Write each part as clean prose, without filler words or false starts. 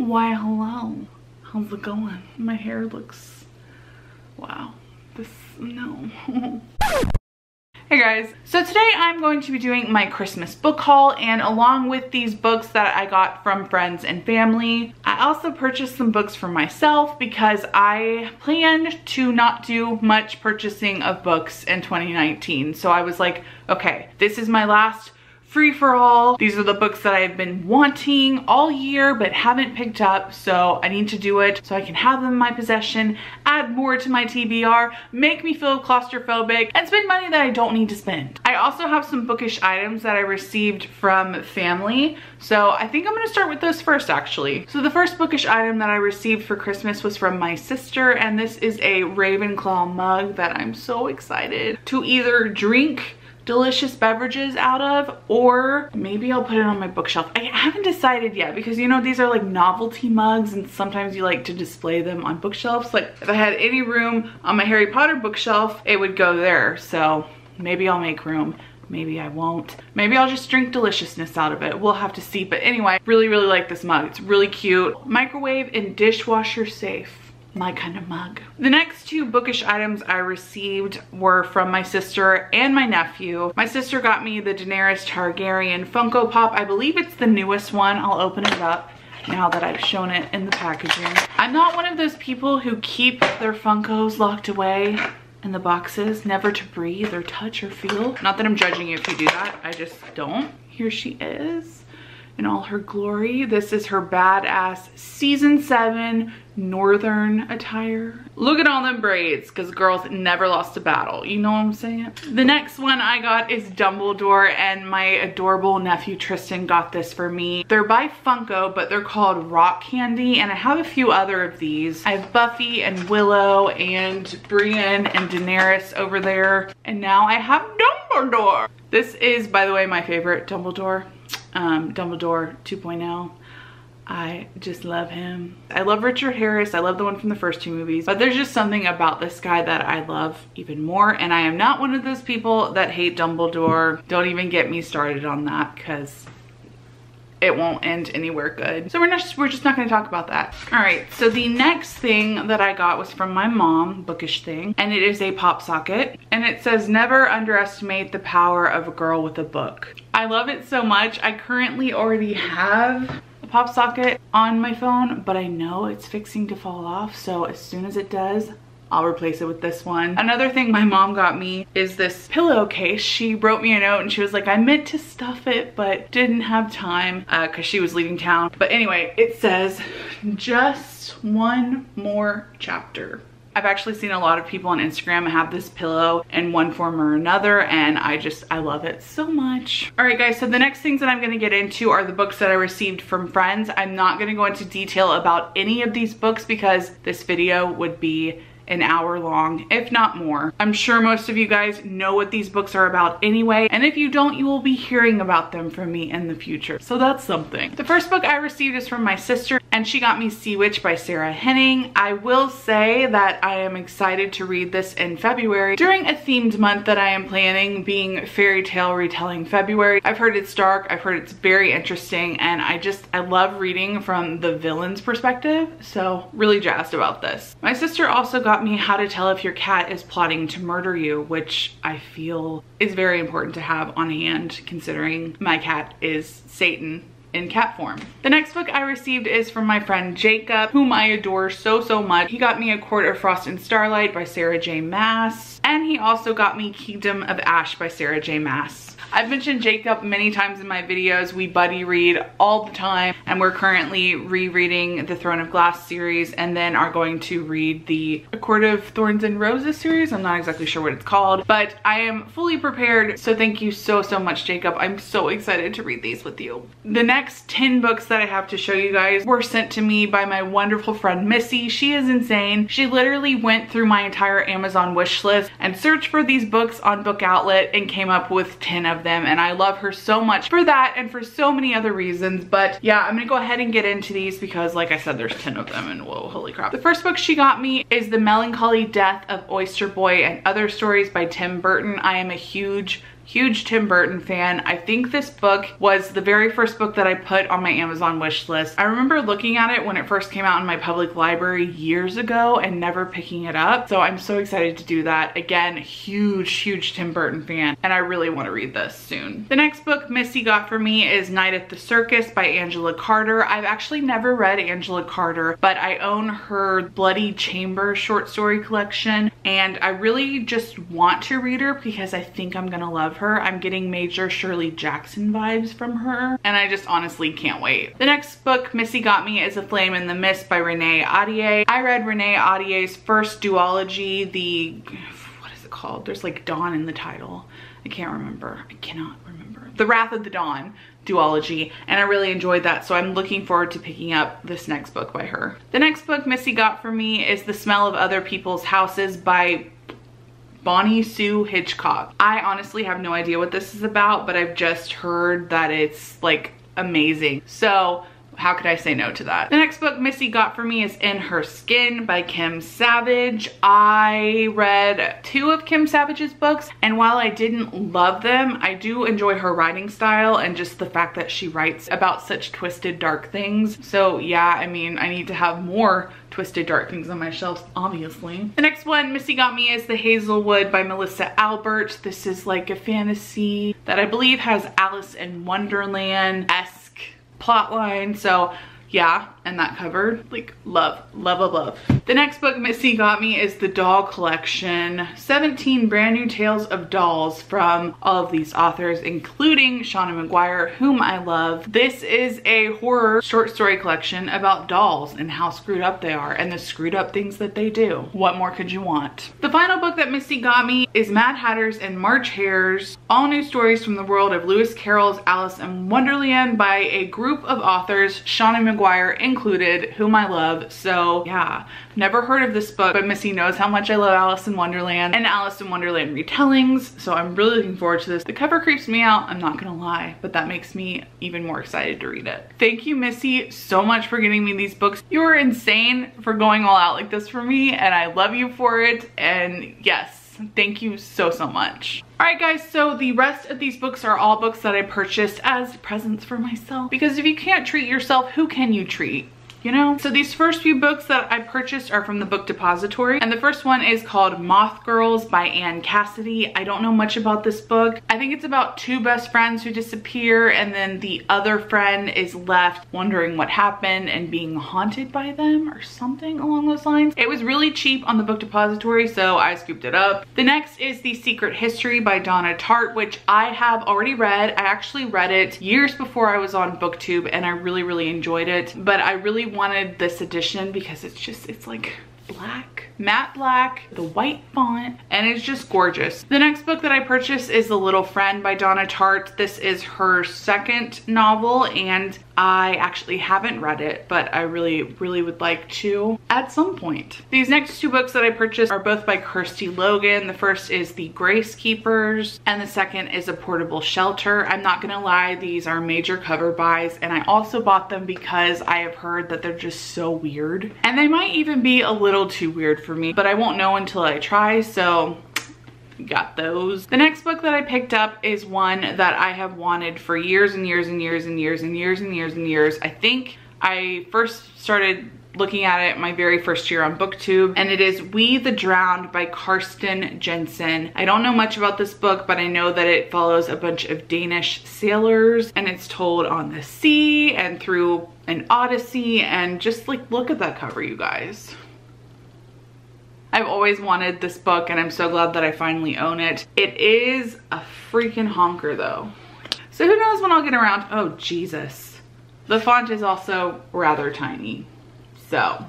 Why, hello. How's it going? My hair looks... wow. No. Hey guys, so today I'm going to be doing my Christmas book haul, and along with these books that I got from friends and family, I also purchased some books for myself because I planned to not do much purchasing of books in 2019. So I was like, okay, this is my last free-for-all. These are the books that I've been wanting all year but haven't picked up, so I need to do it so I can have them in my possession, add more to my TBR, make me feel claustrophobic, and spend money that I don't need to spend. I also have some bookish items that I received from family, so I think I'm gonna start with those first actually. So the first bookish item that I received for Christmas was from my sister, and this is a Ravenclaw mug that I'm so excited to either drink delicious beverages out of, or maybe I'll put it on my bookshelf. I haven't decided yet because, you know, these are like novelty mugs and sometimes you like to display them on bookshelves. Like if I had any room on my Harry Potter bookshelf, it would go there. So maybe I'll make room. Maybe I won't. Maybe I'll just drink deliciousness out of it. We'll have to see. But anyway, really like this mug. It's really cute. Microwave and dishwasher safe. My kind of mug. The next two bookish items I received were from my sister and my nephew. My sister got me the Daenerys Targaryen Funko Pop. I believe it's the newest one. I'll open it up now that I've shown it in the packaging. I'm not one of those people who keep their Funkos locked away in the boxes, never to breathe or touch or feel. Not that I'm judging you if you do that, I just don't. Here she is in all her glory. This is her badass season 7 northern attire. Look at all them braids, because girls never lost a battle, you know what I'm saying? The next one I got is Dumbledore, and my adorable nephew Tristan got this for me. They're by Funko, but they're called Rock Candy, and I have a few other of these. I have Buffy and Willow and Brienne and Daenerys over there, and now I have Dumbledore. This is, by the way, my favorite Dumbledore. Dumbledore 2.0. I just love him. I love Richard Harris. I love the one from the first 2 movies, but there's just something about this guy that I love even more, and I am not one of those people that hate Dumbledore. Don't even get me started on that because it won't end anywhere good. So we're just not gonna talk about that. All right, so the next thing that I got was from my mom, bookish thing, and it is a pop socket, and it says, never underestimate the power of a girl with a book. I love it so much. I currently already have a pop socket on my phone, but I know it's fixing to fall off, so as soon as it does, I'll replace it with this one. Another thing my mom got me is this pillowcase. She wrote me a note and she was like, I meant to stuff it, but didn't have time because she was leaving town. But anyway, it says, just one more chapter. I've actually seen a lot of people on Instagram have this pillow in one form or another, and I love it so much. All right guys, so the next things that I'm gonna get into are the books that I received from friends. I'm not gonna go into detail about any of these books because this video would be an hour long, if not more. I'm sure most of you guys know what these books are about anyway, and if you don't, you will be hearing about them from me in the future, so that's something. The first book I received is from my sister, and she got me Sea Witch by Sarah Henning. I will say that I am excited to read this in February during a themed month that I am planning, being Fairy Tale Retelling February. I've heard it's dark, I've heard it's very interesting, and I love reading from the villain's perspective, so really jazzed about this. My sister also got me How to Tell If Your Cat is Plotting to Murder You, which I feel is very important to have on hand considering my cat is Satan in cat form. The next book I received is from my friend Jacob, whom I adore so much. He got me A Court of Frost and Starlight by Sarah J. Maas, and he also got me Kingdom of Ash by Sarah J. Maas. I've mentioned Jacob many times in my videos. We buddy read all the time, and we're currently rereading the Throne of Glass series, and then are going to read the A Court of Thorns and Roses series. I'm not exactly sure what it's called, but I am fully prepared, so thank you so much, Jacob. I'm so excited to read these with you. The next 10 books that I have to show you guys were sent to me by my wonderful friend Missy. She is insane. She literally went through my entire Amazon wish list and searched for these books on Book Outlet and came up with 10 of them, and I love her so much for that and for so many other reasons. But yeah, I'm gonna go ahead and get into these because like I said, there's 10 of them, and whoa, holy crap. The first book she got me is The Melancholy Death of Oyster Boy and Other Stories by Tim Burton. I am a huge Huge Tim Burton fan. I think this book was the very first book that I put on my Amazon wish list. I remember looking at it when it first came out in my public library years ago and never picking it up. So I'm so excited to do that. Again, huge Tim Burton fan, and I really want to read this soon. The next book Missy got for me is Night at the Circus by Angela Carter. I've actually never read Angela Carter, but I own her Bloody Chamber short story collection, and I really just want to read her because I think I'm gonna love her. I'm getting major Shirley Jackson vibes from her, and I just honestly can't wait. The next book Missy got me is A Flame in the Mist by Renee Ahdieh. I read Renee Ahdieh's first duology, what is it called? There's like Dawn in the title. I can't remember. I cannot remember. The Wrath of the Dawn duology, and I really enjoyed that, so I'm looking forward to picking up this next book by her. The next book Missy got for me is The Smell of Other People's Houses by Bonnie Sue Hitchcock. I honestly have no idea what this is about, but I've just heard that it's like amazing. So how could I say no to that? The next book Missy got for me is In Her Skin by Kim Savage. I read 2 of Kim Savage's books, and while I didn't love them, I do enjoy her writing style and just the fact that she writes about such twisted, dark things. So yeah, I mean, I need to have more twisted, dark things on my shelves, obviously. The next one Missy got me is The Hazelwood by Melissa Albert. This is like a fantasy that I believe has Alice in Wonderland-esque plotline, so yeah, and that cover, like, love. The next book Missy got me is The Doll Collection, 17 brand new tales of dolls from all of these authors, including Shauna McGuire, whom I love. This is a horror short story collection about dolls and how screwed up they are and the screwed up things that they do. What more could you want? The final book that Missy got me is Mad Hatters and March Hares, all new stories from the world of Lewis Carroll's Alice in Wonderland by a group of authors, Shauna McGuire included, whom I love. So yeah, never heard of this book, but Missy knows how much I love Alice in Wonderland and Alice in Wonderland retellings, so I'm really looking forward to this. The cover creeps me out, I'm not gonna lie, but that makes me even more excited to read it. Thank you, Missy, so much for getting me these books. You are insane for going all out like this for me, and I love you for it, and yes, thank you so much. Alright guys, so the rest of these books are all books that I purchased as presents for myself, because if you can't treat yourself, who can you treat? You know? So these first few books that I purchased are from the Book Depository, and the first one is called Moth Girls by Anne Cassidy. I don't know much about this book. I think it's about 2 best friends who disappear, and then the other friend is left wondering what happened and being haunted by them or something along those lines. It was really cheap on the Book Depository, so I scooped it up. The next is The Secret History by Donna Tartt, which I have already read. I actually read it years before I was on BookTube, and I really enjoyed it, but I really wanted this edition because it's like black, matte black, the white font, and it's just gorgeous. The next book that I purchased is The Little Friend by Donna Tartt. This is her second novel, and I actually haven't read it, but I really would like to at some point. These next 2 books that I purchased are both by Kirsty Logan. The first is The Grace Keepers, and the second is A Portable Shelter. I'm not gonna lie, these are major cover buys, and I also bought them because I have heard that they're just so weird, and they might even be a little too weird for me, but I won't know until I try, so got those. The next book that I picked up is one that I have wanted for years and years. I think I first started looking at it my very first year on BookTube, and it is We the Drowned by Karsten Jensen. I don't know much about this book, but I know that it follows a bunch of Danish sailors, and it's told on the sea and through an odyssey, and just like, look at that cover, you guys. I've always wanted this book, and I'm so glad that I finally own it. It is a freaking honker though. So who knows when I'll get around. Oh, Jesus. The font is also rather tiny. So,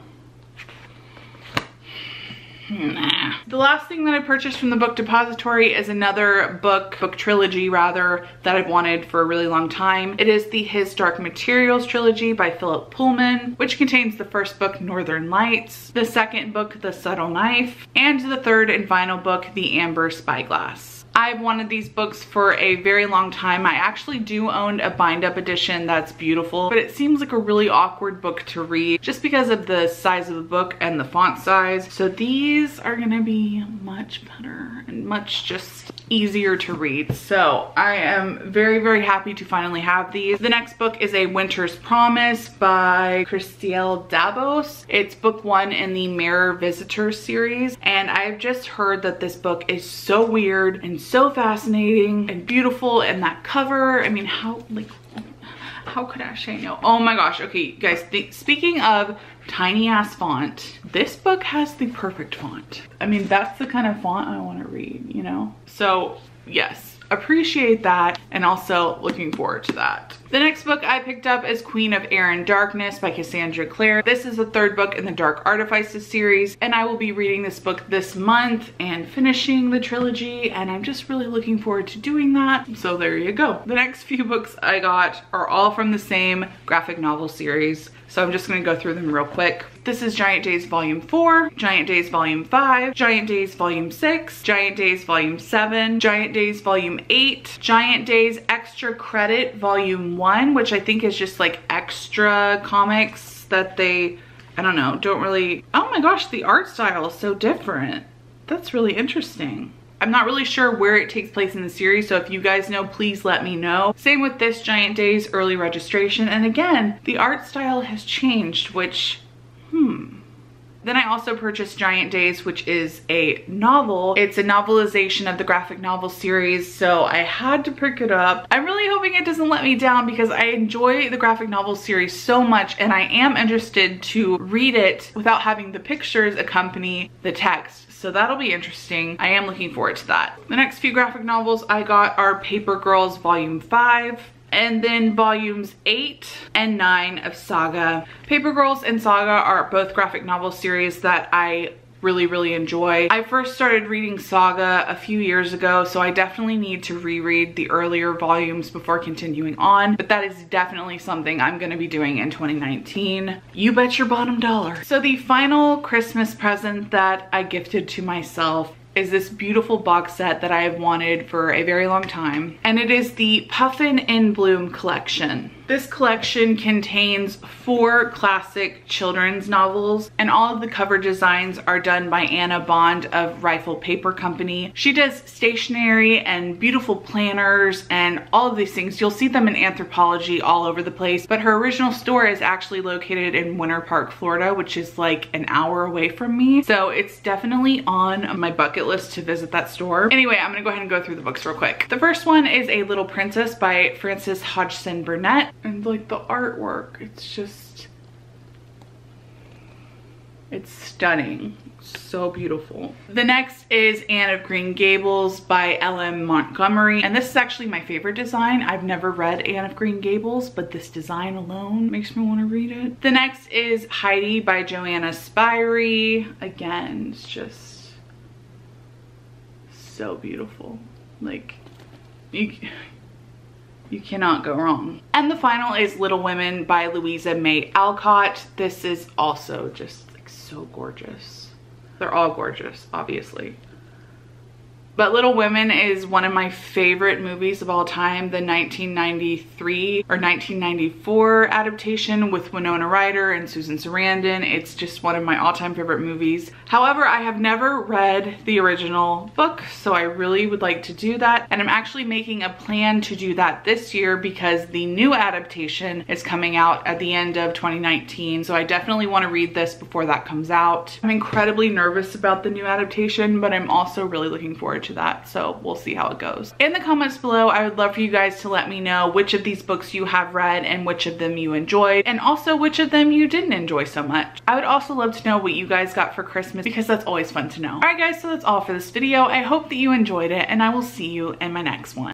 nah. The last thing that I purchased from the Book Depository is another book trilogy rather, that I've wanted for a really long time. It is the His Dark Materials trilogy by Philip Pullman, which contains the first book, Northern Lights, the second book, The Subtle Knife, and the third and final book, The Amber Spyglass. I've wanted these books for a very long time. I actually do own a bind-up edition that's beautiful, but it seems like a really awkward book to read just because of the size of the book and the font size. So these are gonna be much better and much just easier to read. So I am very, very happy to finally have these. The next book is A Winter's Promise by Christielle Dabos. It's book 1 in the Mirror Visitors series, and I've just heard that this book is so weird and so fascinating and beautiful, and that cover, I mean, how could I say no? Oh my gosh. Okay, guys, speaking of tiny ass font, this book has the perfect font. I mean, that's the kind of font I want to read, you know? So yes, appreciate that, and also looking forward to that. The next book I picked up is Queen of Air and Darkness by Cassandra Clare. This is the 3rd book in the Dark Artifices series, and I will be reading this book this month and finishing the trilogy, and I'm just really looking forward to doing that. So there you go. The next few books I got are all from the same graphic novel series, so I'm just gonna go through them real quick. This is Giant Days Volume 4, Giant Days Volume 5, Giant Days Volume 6, Giant Days Volume 7, Giant Days Volume 8, Giant Days Extra Credit Volume 1, which I think is just like extra comics that they, I don't know, don't really, oh my gosh, the art style is so different. That's really interesting. I'm not really sure where it takes place in the series, so if you guys know, please let me know. Same with this Giant Days early registration, and again, the art style has changed, which, Then I also purchased Giant Days, which is a novel. It's a novelization of the graphic novel series, so I had to pick it up. I'm really hoping it doesn't let me down because I enjoy the graphic novel series so much, and I am interested to read it without having the pictures accompany the text. So that'll be interesting. I am looking forward to that. The next few graphic novels I got are Paper Girls Volume 5, and then volumes 8 and 9 of Saga. Paper Girls and Saga are both graphic novel series that I really enjoy. I first started reading Saga a few years ago, so I definitely need to reread the earlier volumes before continuing on, but that is definitely something I'm gonna be doing in 2019. You bet your bottom dollar. So the final Christmas present that I gifted to myself is this beautiful box set that I have wanted for a very long time, and it is the Puffin in Bloom collection. This collection contains 4 classic children's novels, and all of the cover designs are done by Anna Bond of Rifle Paper Company. She does stationery and beautiful planners and all of these things. You'll see them in Anthropology all over the place, but her original store is actually located in Winter Park, Florida, which is like an hour away from me. So it's definitely on my bucket list to visit that store. Anyway, I'm gonna go ahead and go through the books real quick. The first one is A Little Princess by Frances Hodgson Burnett. And like the artwork, it's stunning. So beautiful. The next is Anne of Green Gables by L.M. Montgomery. And this is actually my favorite design. I've never read Anne of Green Gables, but this design alone makes me want to read it. The next is Heidi by Joanna Spyri. Again, it's just so beautiful. Like, you cannot go wrong. And the final is Little Women by Louisa May Alcott. This is also just like so gorgeous. They're all gorgeous, obviously. But Little Women is one of my favorite movies of all time. The 1993 or 1994 adaptation with Winona Ryder and Susan Sarandon. It's just one of my all-time favorite movies. However, I have never read the original book, so I really would like to do that. And I'm actually making a plan to do that this year because the new adaptation is coming out at the end of 2019. So I definitely want to read this before that comes out. I'm incredibly nervous about the new adaptation, but I'm also really looking forward to that, so we'll see how it goes. In the comments below, I would love for you guys to let me know which of these books you have read and which of them you enjoyed, and also which of them you didn't enjoy so much. I would also love to know what you guys got for Christmas because that's always fun to know. Alright guys, so that's all for this video. I hope that you enjoyed it, and I will see you in my next one.